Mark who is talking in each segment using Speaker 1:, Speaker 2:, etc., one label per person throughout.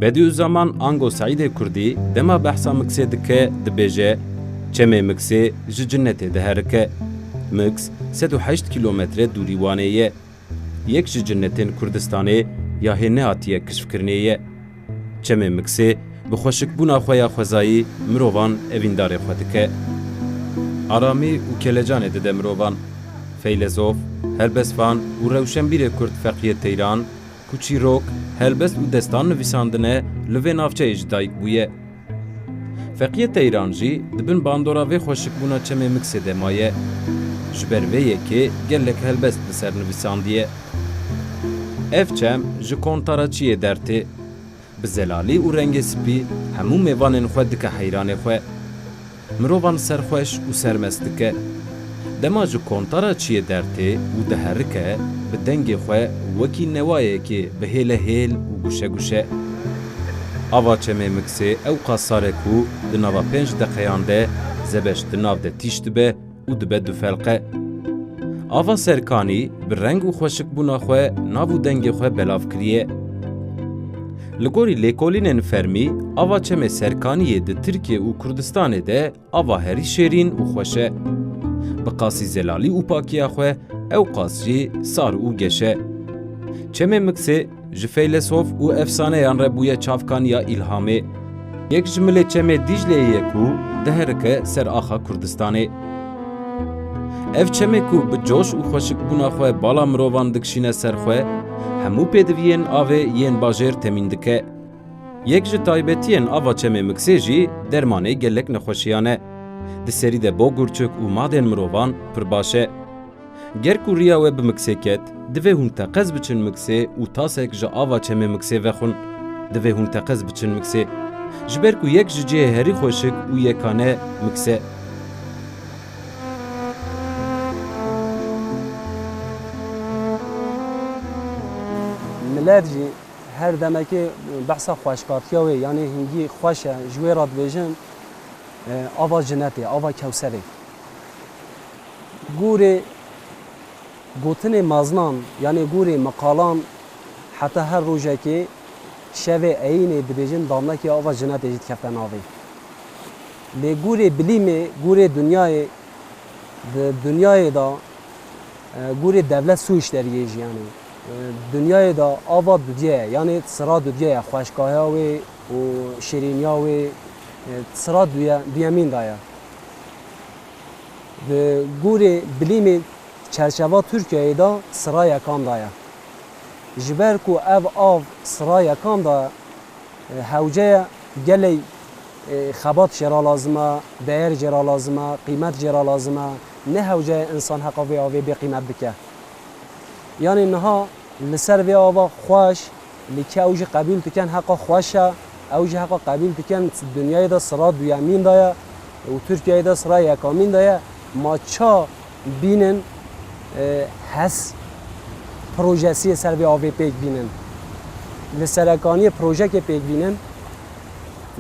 Speaker 1: Bediüzzaman Ango Saîdê Kurdî dema behsa miksê dike dibêje çemê miksê ji cinnetê diherike. Miks 108 kilometre dûrî wanê ye. Yek ji cinnetên Kurdistanê ya hê nehatiye keşfkirinê ye. Çemê miksê bi xweşikbûna xwe ya xwezayî mirovan evîndarê xwe dike. Aramî û kelecanê dide mirovan. Feylezof, helbestvan û rewşenbîrê Kurd Feqiyê Teyran ku çîrok, helbest û destan nivîsandine li vê navçeyê ji dayîk bûye. Feqiyê Teyran jî dibin bandora vê xweşikbûna çemê miksê de maye. Ji ber vê yekê gelek helbest li ser nivîsandiye. Ev çem ji kontara çiyê dertê. Bi zelalî û rengê spî hemû mêvanên xwe dike heyranê xwe. Mirovan serxweş û sermest dike. Dema ji kontara çiyê dertê û diherike bi dengê xwe wekî newayekê bi hêlehêl û guşeguşe. Ava çemê miksê ew qasarek û di nava 5 deqeyan de zebeş di nav de tîş dibe û dibe du felqe. Ava serkanî bi reng û xweşikbûna xwe nav û dengê xwe belav kiriye. Li gorî lêkolînên fermî, ava çemê serkaniyê di Tirkiye û Kurdistanê de ava herî şêrîn û xweş e. Bi qasî zelalî û pakiya xwe ew qas jî sar û geş e. Çemê miksê ji feylesof û efsaneyan re bûye çavkaniya îlhamê. Yek ji milê çemê Dîcleyê ye ku diherike ser axa Kurdistanê. Ev çemê ku bi coş û xweşikbûna xwe bala mirovan dikişîne ser xwe, hemû pêdiviyên avê yên bajêr temîn dike. Yek ji taybetiyên ava çemê miksê jî dermanê gelek nexweşiyan e. Di serî de bo gurçik û madên mirovan pir baş e. Ger ku riya we bi miksê ket, divê hûn teqez biçin miksê û tasek ji ava çemê miksê vexwin. Divê hûn teqez biçin miksê. Ji ber ku yek ji cihê herî xweşik û yekane mikse.
Speaker 2: Millet jî her demekê behsa xweşkatiya wê yanî hingî xweş e ji wê re dibêjin ava cinnetê, ava kewserê. Gûrê gotinê meznan yanî gûrê meqalan heta her rojekê şevê eyînê dibêjin damnekê ava cinnetê jî dikeve navê. Lê gûrê bilîmê, gûrê dunyayê di dunyayê da gûrê devlet sû işleriyê jî yanî. Dünyayê da ava dudiye yani sıra dudiye xweşkahiya wê û şêrîniya wê sıra duyemîn da ye. Di gûrê bilîmê çerçeva Tirkiyeyê da sıra yekan da ye. Ji ber ku ev av sıra yekan da hewceye gelê xebat jêra lazim e, değer jêra lazim e, qîmet jêra lazim e, ne hewceye insan heqa vê avê bê qîmet dike. Yani niha li ser vê ava xweş lê ke ew jî qebûl dikin heqa xweş e, ew jî heqa qebûl dikin dunyayê de sıra duyemîn da ye û Tirkiyeyê de sıra yekamîn da ye ma ça bînin hes projesiyê ser vê avê pêk bînin. Li serekaniyê projekê pêk bînin,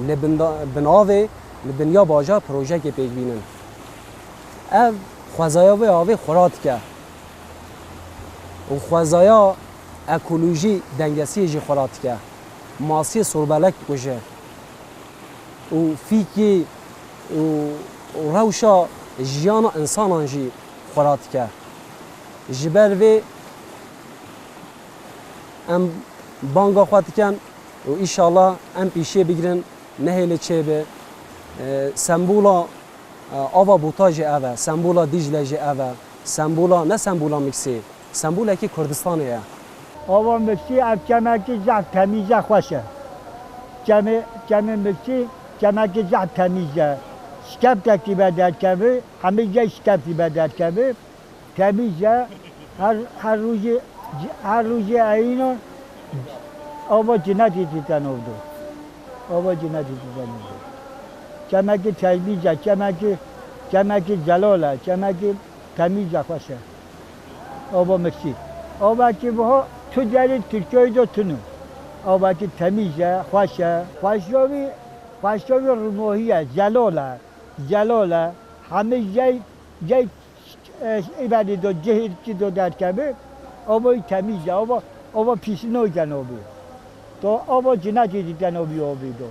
Speaker 2: li binavê li dinya bajar projekê pêk bînin. Ev xwezaya vê avê xura dike. و خوازایا اکولوژی دنگسی جی خورات که ماسی سربلک کجه و فیکی و روشا جیان انسان جی خورات که جبر و ام بانگا خواد کن و ایشالله ام پیشه بگیرن نهیل چه به سمبولا آوا بوتاج اوه سمبولا دیجلج اوه سمبولا نه سمبولا مکسی سمبولا که کردستانیه
Speaker 3: آوا مکسی اب کمکی زعب تمیزه خوشه کمی مکسی کمکی زعب تمیزه شکب تکی بدر کبه همه جای شکبی بدر کبه تمیزه هر روز اینا آوا جنتی دیدن اودو آوا جنتی دیدن اودو کمکی تمیزه کمکی جلاله کمکی تمیزه خوشه آوا مکسی آوا که بها تو جاری ترکیه دو تنو آوا که تمیزه خوشه خوشاوی رموهیه جلاله همه جای ایبادی دو جهر چی دو در کبه آبای تمیزه آبا پیسی نویدن آبی تو آبا جنتی دیدن آبی دو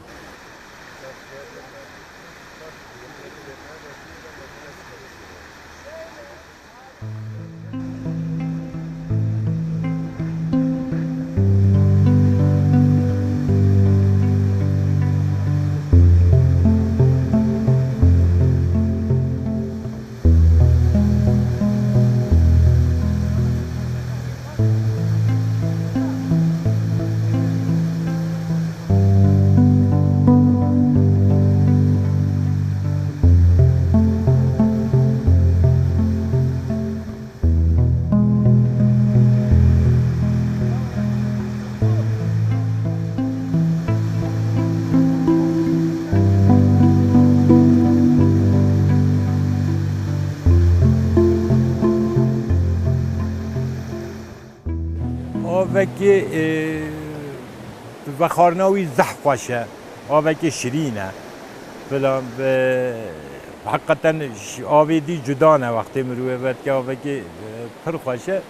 Speaker 4: آوکی بخارناوی زحف باشه آوکی شیرینه فلان حقیقتا آوی دی جدانه وقتی مروه بد که آوکی پر خوشه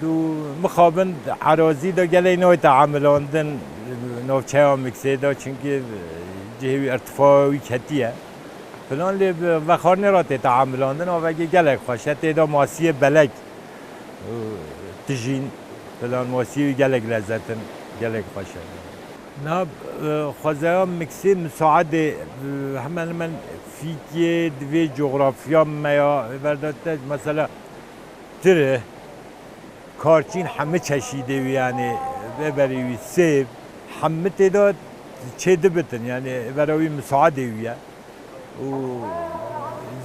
Speaker 4: دو مخابن عراضی دا گلی نوی تعاملاندن نوچه ها مکسه دا چونکه جهوی ارتفاعی کتیه فلان لی بخارنه را تعاملاندن آوکی گلک خوشه تیدا ماسی بلک تجین فلان موسیقی گلک لذتن گلک خوشه نه خوزایا مکسی مساعده همه من فیکی دوی جغرافیا میا برداشته مثلا تره کارچین همه چشیده وی یعنی ببری سیب همه تعداد چه دبتن یعنی بروی مساعده ویه و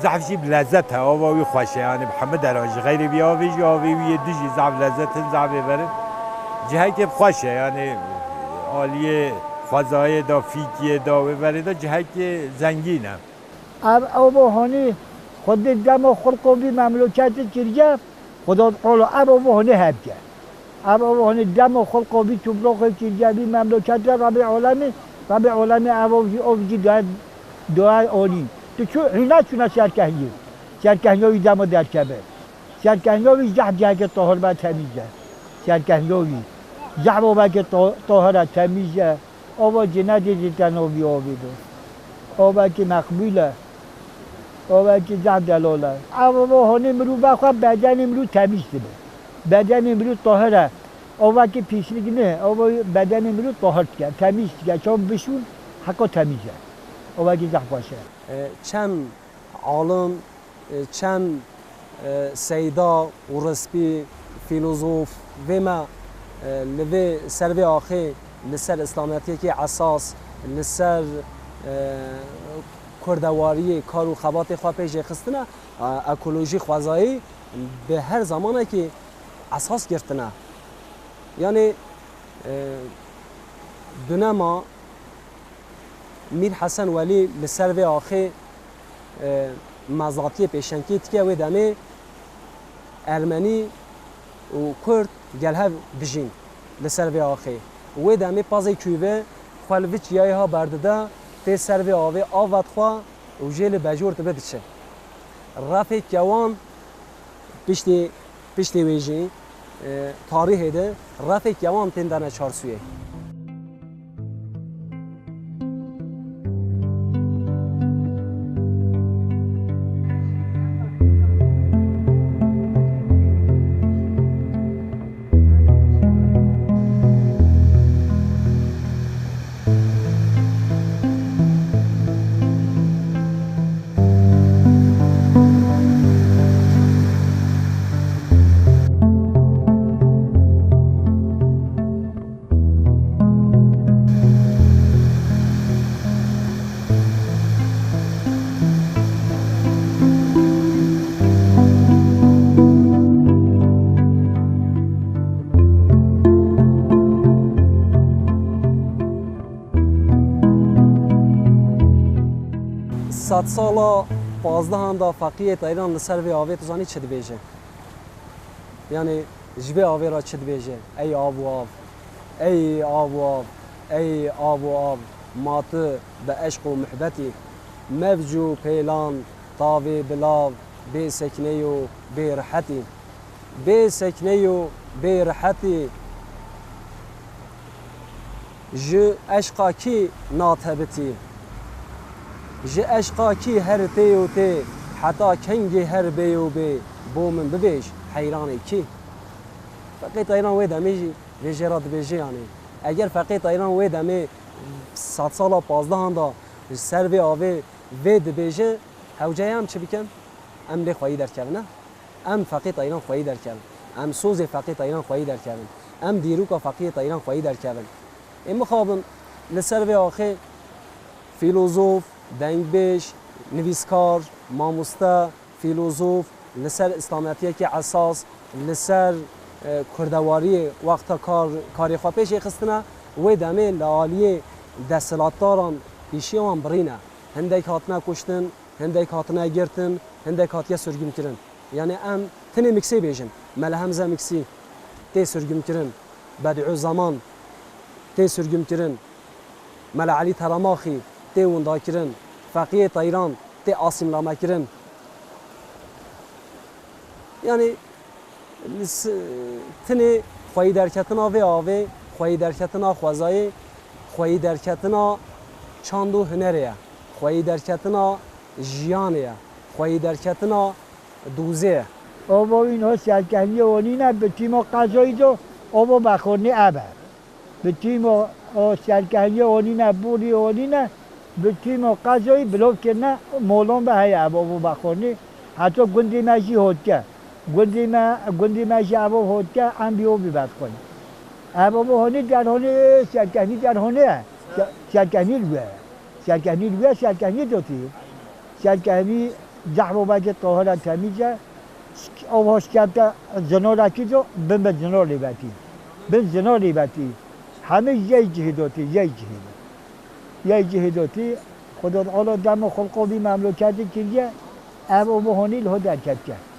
Speaker 4: زعفشی بلذت ها آواوی خوشه یعنی همه دراجه غیر بیاوی جاوی وی دیجی زعف لذت زعف برن جهه که خوشه یعنی عالیه خوزای دا فیکیه دا ببره دا جهه که زنگینه
Speaker 3: آبوهانی خود دم خلقوبی مملکت کرجه خدا قولو آبوهانی هب کرد آبوهانی دم خلقوبی تبلغ کرجه بی مملکت ربع عالمی آبوهی دعای آلی تو چون اینا چونه شرکهیوی دم در کبه شرکهیوی زحب جهه که طاهر باید تمیزه شرکهیوی زحب باید طاهر تمیزه آبا جنت دیدن آبی دو آبا که مقبوله آبا که زحب دلاله آبا هانی مرو بخواه بدن مرو تمیز ده بدن مرو طاهره آبا که پیشنگی نه آبا بدن مرو طاهر کرد تمیز کرد چون بشون حقا تمیزه آبا که زحب باشه
Speaker 2: چند عالم چند سیدا و رسپی فیلوزوف و ما لوی سر و آخه لسر اسلامیتی که اساس لسر کردواری کار و خبات خواه پیش خستنه اکولوژی خوازایی به هر زمانه که اساس گرفتنه یعنی دونما میر حسن ولی لسر و آخه مزاتی پیشنکیت که و دمه ارمنی و کرد گله بجین لسر و آخه و دمه پازی کوبه خالویچ یای ها برده تی سر و آوه آوات خواه و جیل بجور تبه دچه رفت جوان پشتی ویجی تاریخ ده رفیق یوان تندانه چارسویه صد سالا 15 دا فقیه ایران لسر وی آوی تو زانی چه دبیجه یعنی جبه آوی را چه دبیجه ای آب و آب ای آب و آب ای آب و آب ماته به عشق و محبتی مفجو پیلان طاوی بلاو بی سکنه و بی رحتی بی سکنه و بی رحتی ج عشقا کی ناتبتی ج عشقا کی هر تی و تی حتی کنگی هر بی و بی بو من ببیش حیرانی کی فقیت ایران وی دمی ویجه را دبیجه یعنی اگر فقیت ایران وی دمی 100 سالا 15 دا سر وی آوی وی دبیجه هوجه هم چه بکن؟ ام لی خواهی در کردن ام فقیت ایران خواهی در کردن ام سوز فقیت ایران خواهی در کردن ام دیروکا فقیت ایران خواهی در کردن این مخابن لسر وی آخه فیلوزوف دنگبیش نویسکار ماموستا فیلوزوف لسر اسلامیتی که اساس لسر کردواری وقتا کاری خواه پیش خستنه و دمه لالیه دستلاتداران پیشیوان برینه هندک هاتنه کشتن هندک هاتنه گرتن هندک هاتیه سرگم کرن یعنی ام تنه مکسی بیجن مل همزه مکسی تی سرگم کرن بدعو زمان تی سرگم کرن مل علی تراماخی تی وندا کرن فقیه ایران تی آسیم لامه کرن یعنی تنه خواهی درکتنا و آوه خواهی درکتنا خوزایی خواهی درکتنا چاندو هنریه خواهی درکتنا جیانیه خواهی درکتنا دوزه
Speaker 3: آبا اینها سرکنی اونی نه به تیم قضایی دو آبا بخورنی ابر به تیم سرکنی اونی نه بوری اونی نه به تیم قضایی بلوف که نه مولان به های آبا بخورنی حتی گندی مجی هود که گندی مجی آبا هود که هم بیو بیبت کنی آبا هونی در هونی سرکنی در هونی سرکنی روه سرکنی دوتی سرکنی زحمه باید طاهره تمیزه آواز کرده زنار اکیدو بن زنار لیبتی بن زنار لیبتی همه یه جهداتی یه جهداتی خدا تعالی دم خلقی مملکتی کردیه او بهانی له درکت کرد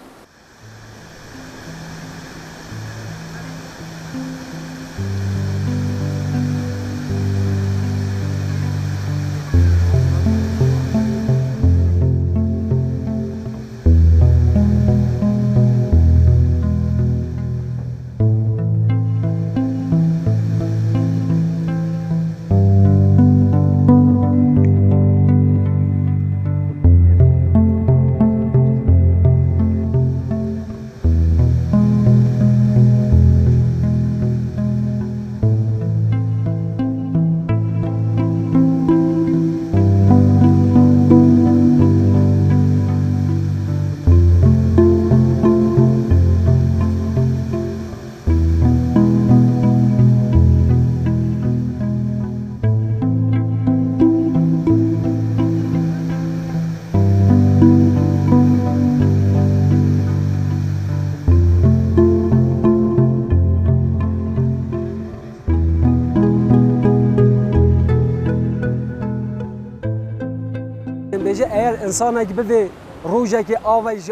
Speaker 2: اگر انسان که بده روزه که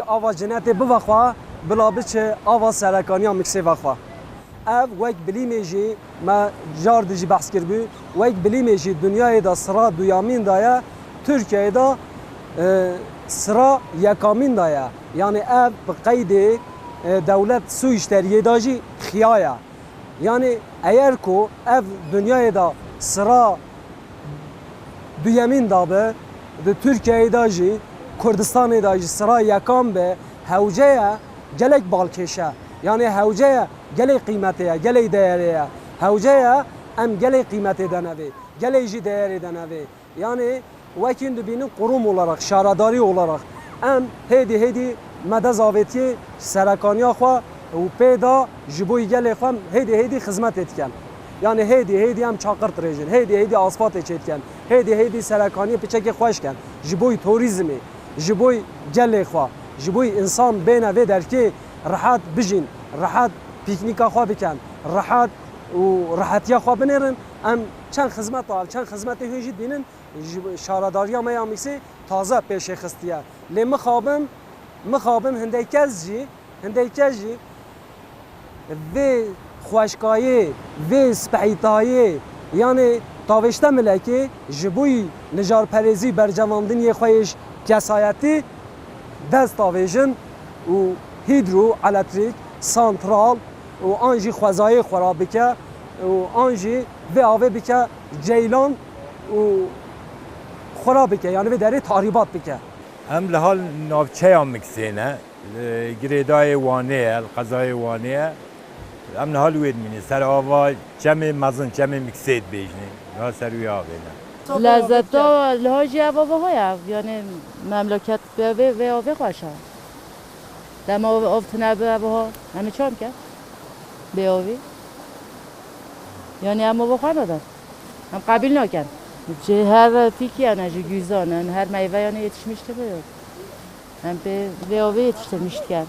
Speaker 2: آواز جنت بوخوا بلا بچه آواز سرکانی هم مکسی وخوا او وک بلیمیجی ما جار دیجی بحث کربی وک بلیمیجی دنیای دا سرا دویامین دایا ترکیه دا سرا یکامین دایا یعنی او بقید دولت سو اشتریه داجی xiyaya. Yani eğer ku ev dünyaya da sıra duyemin da be de Türkiye'de da jî Kurdistan'da da jî sıra yakan be hewceye gelek balkeşe. Yani hewceye gelek kıymetiye, gelek değeriye. Hewceye em gelek kıymeti denevi, gelek jî değeri denevi. Yani vekin dibinin kurum olarak, şaradari olarak em hedi mede zavetiye serakaniya xwe û pêda ji bo gelê xwe hedi xizmet etken. Yani hedi em çakır tirêjin, hedi asfaltê çêtken, hedi serakaniye piçekê xweşken, ji bo turizmê, ji bo gelê xwe, ji bo insan bêne vê derkê rahat bijîn, rahat pîknîka xwe bikin, rahat û rahetiya xwe binêrin, em çend xizmet al, çend xizmetê hê jî bînin şaradariya me ya Mîksê taze pêşê xistiye. Lê mixabim hindê kes jî vê xweşkayê, vê spehîtayê yani tavêşte milekê ji bo nijarperêzî bercevandiniyê xwe yê kesayetî dest avêjin û hîdroelektrik, santral û an jî xwezayê xwe bike û an jî vê avê bike ceylan û xwe bike yani vê derê tahribat bike.
Speaker 4: Em li hal navçeya Miksê ne, girêdayê Wanê ye, qezayê Wanê ye. Em li hal wê dimînin, ser ava çemê mezin, çemê Miksê dibêjin, ya ser wî avê ne.
Speaker 5: لذتا لحاجی عوابه های یعنی مملکت به آوه خوشه دم آفتنه به ها همه چام کرد به آوی یعنی اما بخواه ندار هم قبیل نکن چه هر فیکی هنه güzanın her meyve yani yetişmişti böyle hem به آوه yetiştirmişti کرد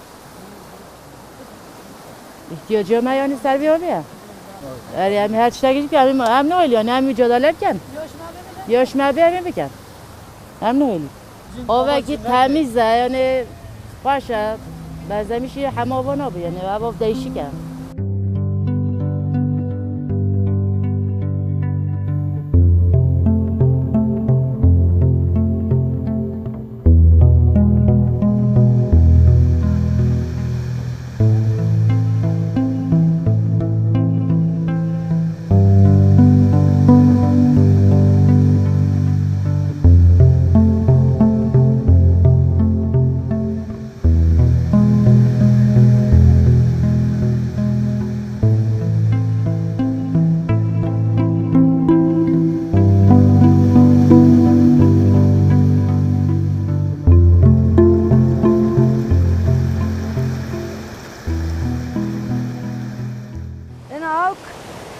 Speaker 5: ihtiyacı ama yani ser به آوه yani her çiçeğe gidip hem ne oluyor yani hem mücadele ederken Yaş mebeye bikar. Hem ne oluyor? O vakit temiz yani başa benzemişi hamavana bu yani hava değişik ya.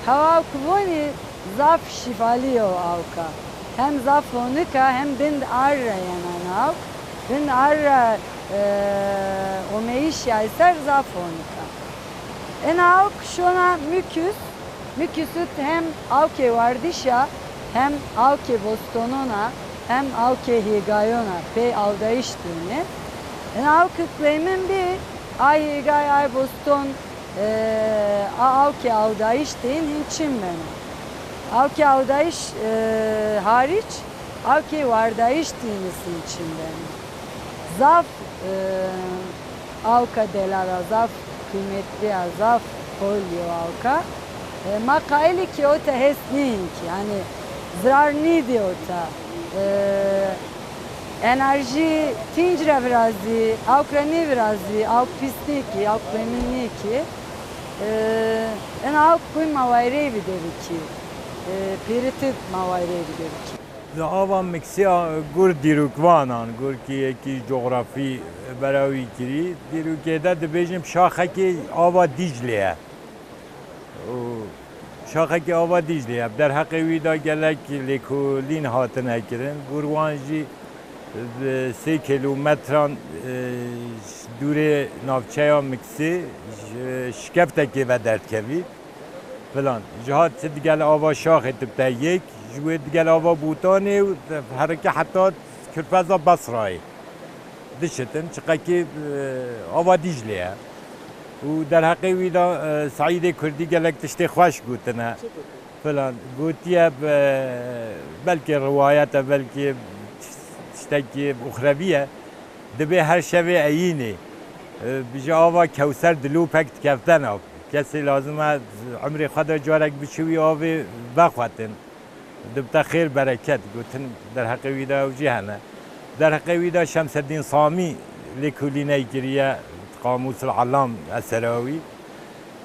Speaker 6: Hava kuvveni zaf şifaliyo avka. Hem zaf onika hem bind arra yanan av. Bind arra omeyiş yayser zaf onika. En avk şuna müküsüt hem avke vardişa hem avke bostonona hem avke higayona pey avdayıştığını. En avk kıklayımın bir ay higay ay boston avke avdayış deyin hinçin beni. Avke avdayış hariç avke vardayış dinisi için beni. Zaf avka delara, zaf kıymetli zaf kolyo avka. Makaili ki o te hesnihin ki yani zarar nidi o ta. Enerji tincre virazi, avkreni virazi, avk pisniki, avk veminiki. En avk kuy mavayreyi videri ki. Piritit mavayreyi videri ki.
Speaker 4: Ava Miksê gur dîrokvanan, gur ki coğrafî berawî kirî, dîrokê de dibêjim şaxekê ava Diclê ye. Şaxekê ava Diclê ye. Derheqê wî da gelek lêkolîn hatine kirin. Gur wan jî 3 kilometran dûrê navçeya Miksê şikeftekê ve dertkevî. Filan. Ji hat digel ava şaxê tibte yek, ji wê digel ava Bûtanê û herike heta Kirpeza Besrayê. Dişitin çiqekê ava Diclê ye. û derheqê wî da Saîdê Kurdî gelek tiştê xweş gotine. Filan. Gotiye belkî riwayet belkî tiştekî uxrevî ye. Dibe her şevê eyînê. Bije ava Kewser dilû pek dikeften av. کسی لازمه عمر خود جارک بچوی آوی بخواتن دبتا خیر برکت گوتن در حق ویدا و جهنه در حق ویدا شمس الدین صامی لکولینه گریه قاموس العلام اسراوی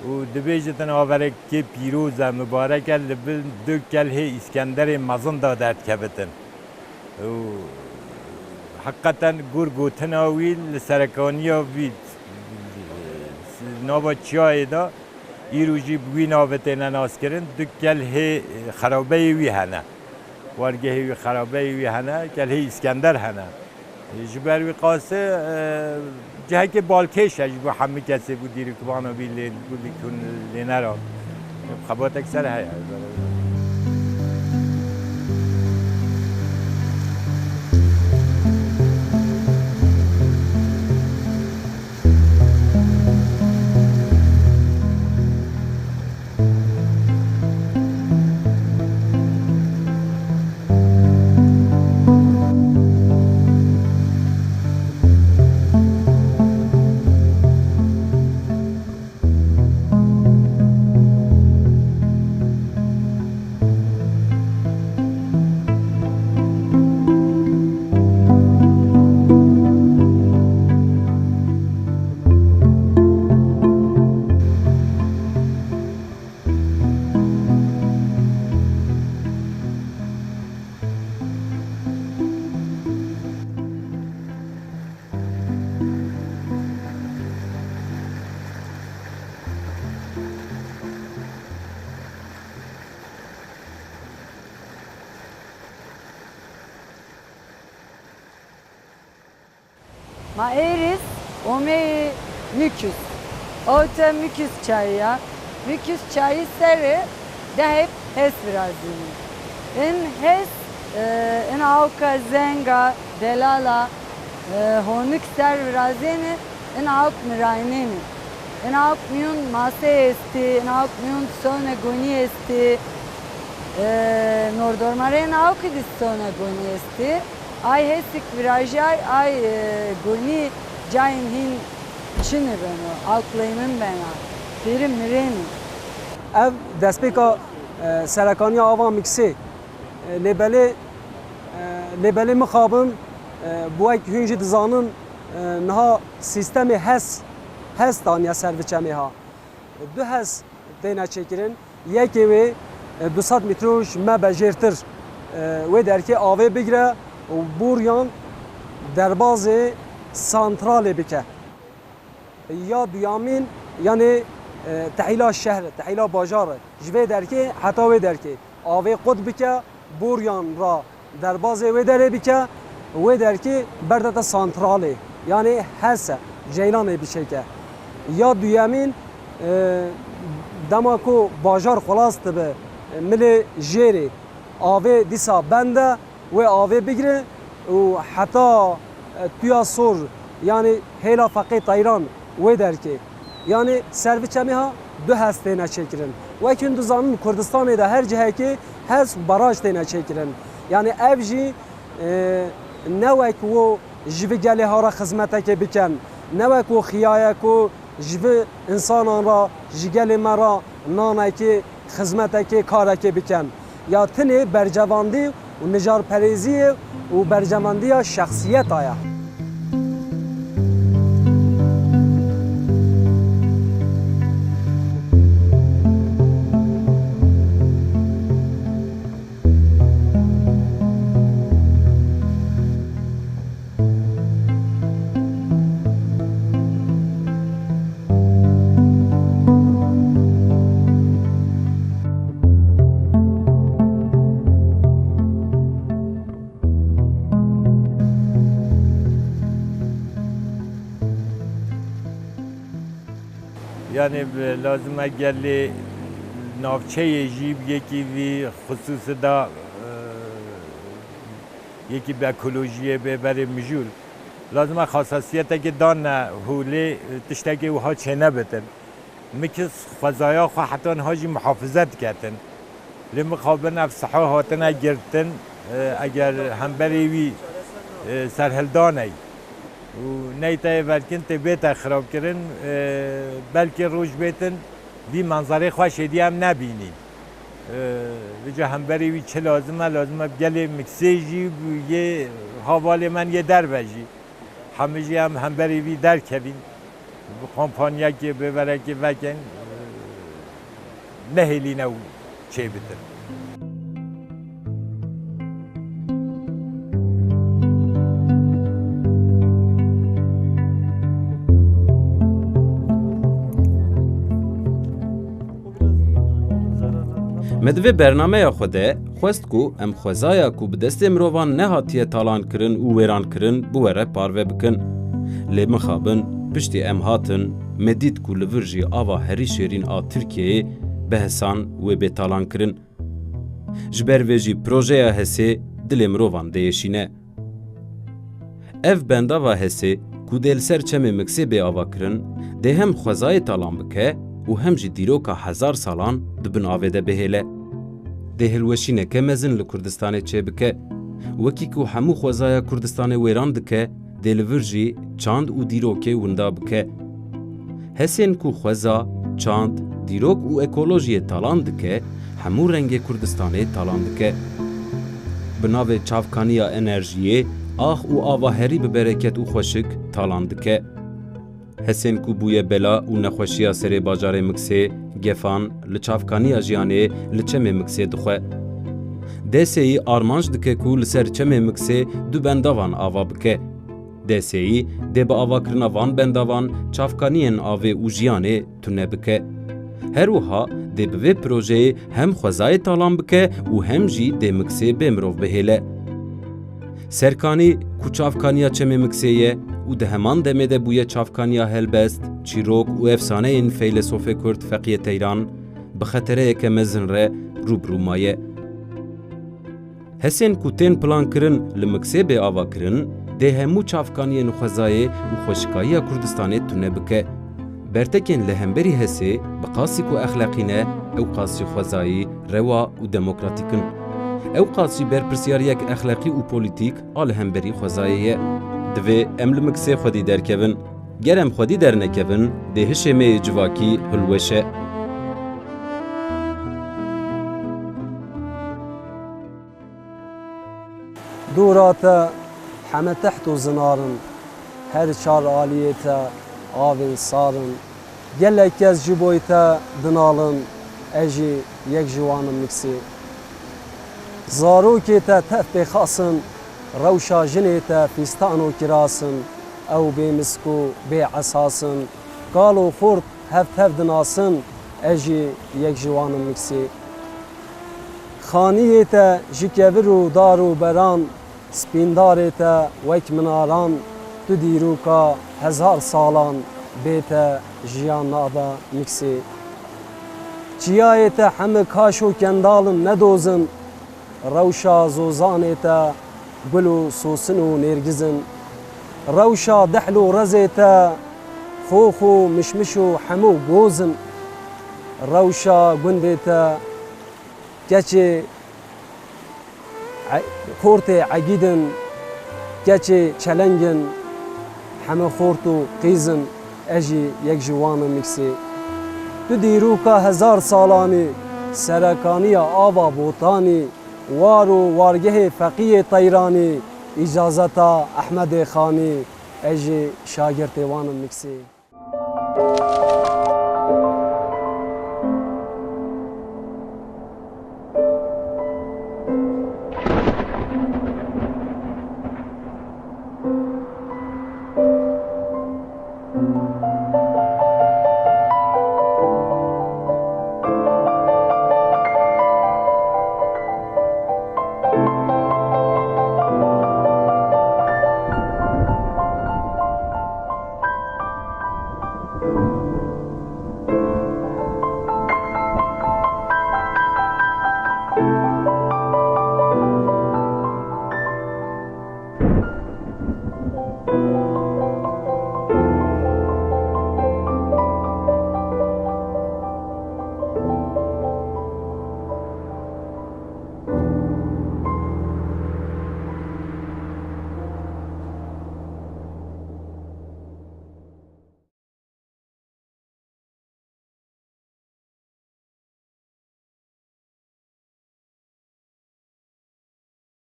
Speaker 4: و دبیجتن آوره که پیروز مبارک لبل دو کله اسکندر مزن دادت کبتن و حقیقتا گور گوتن آویل لسرکانی آوید نابا چیای دا ایروجی بوی نابتن ناس کرن دو کله خرابه وی هنه وارگه وی خرابه وی هنه کله اسکندر هنه جبر وی قاسه جهه که بالکش اجبو همه کسی بود دیری کبانو بی کن لینه را خبات اکثر های
Speaker 6: Ma eris ome müküs. Ote müküs çayı. Müküs çayı seri de hep hes birazini. En hes en avka zenga delala honuk ser birazini en avk mirayneni. En avk miyun mase esti, en avk miyun sone goni esti. Nordormare en avk edis sone goni esti. Ay hesik virajay ay goni cayn hin çini beno alklayının bena peri mireni.
Speaker 2: ev destpêka serekaniya ava miksê lêbelê mixabin bu ek hûn jî dizanin niha sîstemê hes daniye ser viçemê ha. Du hes têne çêkirin yekê wê 200 metroj me bejêrtir wê derkê avê bigire û bûryan derbazê santralê bike. Ya duyamîn yanê tehîla şehre, tehîla bajarı ji vê derkê heta wê derkê avê qut bike bûryan ra derbazê wê derê bike wê derkê berdete santralê yani hese ceylanê bişeke. Ya duyamîn dema ku bajar xwelas dibe milê jêrê avê dîsa bende wê avê bigire û heta tuya sor yani hêla feqê tayran wê derkê yani serviçemê ha du hes têne çêkirin. Wek hûn dizanin Kurdistanê de her cihekê hes baraj têne çêkirin. Yani ev jî ne wek wo ji vê gelê hara xizmetekê bikin, ne wek wo xiyaye ku ji vê insanan ra ji gelê me ra nanekê xizmetekê karekê bikin. Ya tinê bercevandî û nijarperêziyê û bercevandiya şexsiyeta ye.
Speaker 4: Yani lazım geldi navçeye jib yeki vi hususu da yeki bir ekolojiye be beri mijul lazım hassasiyete ki dan hule tişteki uha çene beten mikis fazaya xo hatta haji muhafazat katen لمقابل افصحا هاتنا گرتن اگر هم بریوی سرهلدانی و نیتای ولکن تبیت خراب کردن بلکه روش بیتن وی منظره خوش دی هم نبینیم وجه همبری وی چه لازمه گل مکسیجی یه حوال من یه در بجی همه جی هم همبری وی در کبین کمپانیا که ببره که وگن نهلی نو چه بدن
Speaker 1: مدوی برنامه خوده خواست کو ام خوزایا کو به دست مروان نهاتیه تالان کرن و ویران کرن بوره پاروه بکن لی مخابن پشتی ام هاتن مدید کو لورجی آوا هری شیرین آ ترکیه به حسان و به تالان کرن جبر ویجی پروژه هسی دل مروان دیشینه اف بندا و هسی کو دل سر چمه مکسی به آوا کرن ده هم خوزای تالان بکه و هم جی دیروکا 1000 سالان دبن آویده بهیله. ده هلوشینه که مزن لکردستان چه بکه وکی که همو خوزای کردستان ویران دکه ده لورجی چاند و دیروکه وندا بکه. حسین که خوزا، چاند، دیروک و اکولوژی تالان دکه همو رنگ کردستان تالان دکه. بناوه چافکانیا انرژیه آخ و آواهری ببرکت و خوشک تالان دکه. حسین کو بوی بلا و نخوشیا سر باجار مکسی گفان لچافکانی جیانه لچم مکسی دخواه. دسی آرمانج دکه کو لسر چم مکسی دو بنداوان آوا بکه. دسی ده با آوا کرنا وان بنداوان چافکانین آوه و جیانه تونه بکه. هر وها ده به پروژه هم خوزای تالان بکه و هم جی ده مکسی بمروف بهیله. سرکانی کو چافکانیا چم مکسیه و ده همان دمده بوی چافکانیا هلبست، چیروک و افسانه این فیلسوف کرد فقیه تیران بخطره که مزن ره روبرو مایه. حسین کو تین پلان کرن لمکسی به آوا کرن ده همو چافکانی نخوزای و خوشکایی کردستانه تونه بکه. برتکن لهمبری حسی بقاسی کو اخلاقینه او قاسی خوزایی روا و دموکراتیکن. او قاسی برپرسیاریک اخلاقی و پولیتیک آل همبری خوزاییه. دوی امل مکسی خودی در کبن گرم خودی در نکبن ده هشمه جواکی هلوشه
Speaker 2: دورات همه تحت و زنارن هر چار آلیت آوین سارن گلک از جبویت دنالن اجی یک جوانم مکسی زاروکی تا تف بخاصن روشا جنيتا فيستانو كراسن او بمسكو بعساسن قالوا فورت هف دناسن اجي يك جوان مكسي خانيتا جكبرو دارو بران سپیندارتا وک مناران تو دیروکا 1000 سالان بیتا جیان نادا مکسی چیایتا همه کاشو کندالن ندوزن روشا زوزانتا گلو سوسنو نرگزن روشا دحلو رزتا خوخو مشمشو حمو گوزن روشا گندتا کچه خورت عقیدن کچه چلنگن همه خورتو قیزن اجی یک جوان مکسی تو دیروکا 1000 سالانی سرکانی آبا بوتانی وارو وارگه فقیه طیرانی اجازتا احمد خانی اجی شاگرد وان مکسی